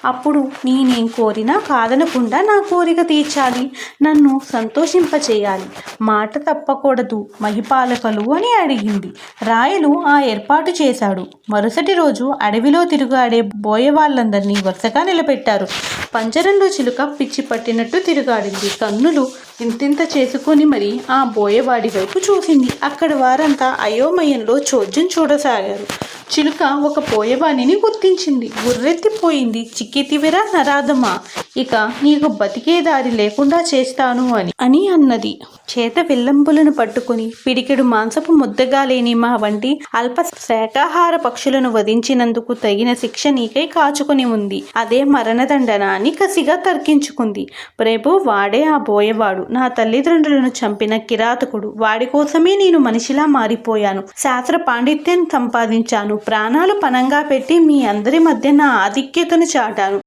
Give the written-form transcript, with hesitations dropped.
అప్పుడు నేనేం కోరినా కాదనకుండా నా కోరిక తీర్చాలి, నన్ను సంతోషింపచేయాలి, మాట తప్పకూడదు మహిపాలకులు అని అడిగింది. రాయలు ఆ ఏర్పాటు చేశాడు. మరుసటి రోజు అడవిలో తిరుగాడే బోయవాళ్ళందరినీ వరుసగా నిలబెట్టారు. పంజరంలో చిలుక పిచ్చి పట్టినట్టు తిరుగాడింది. కన్నులు ఇంతింత చేసుకొని మరి ఆ బోయవాడి వైపు చూసింది. అక్కడ వారంతా అయోమయంలో చోద్యం చూడసాగారు. చిలుక ఒక బోయవాణిని గుర్తించింది. గుర్రెత్తిపోయింది. చిక్కితివిరా నరాధమా, ఇక నీకు బతికే దారి లేకుండా చేస్తాను అని అన్నది. చేత విల్లంబులను పట్టుకుని పిడికెడు మాంసపు ముద్దగా లేని మా వంటి అల్ప శాకాహార పక్షులను వధించినందుకు తగిన శిక్ష నీకై కాచుకుని ఉంది. అదే మరణదండన అని కసిగా తర్కించుకుంది. ప్రభు, వాడే ఆ బోయవాడు. నా తల్లిదండ్రులను చంపిన కిరాతకుడు. వాడి కోసమే నేను మనిషిలా మారిపోయాను. శాస్త్ర పాండిత్యం సంపాదించాను. ప్రాణాలు పణంగా పెట్టి మీ అందరి మధ్య నా ఆధిక్యతను చాటాను.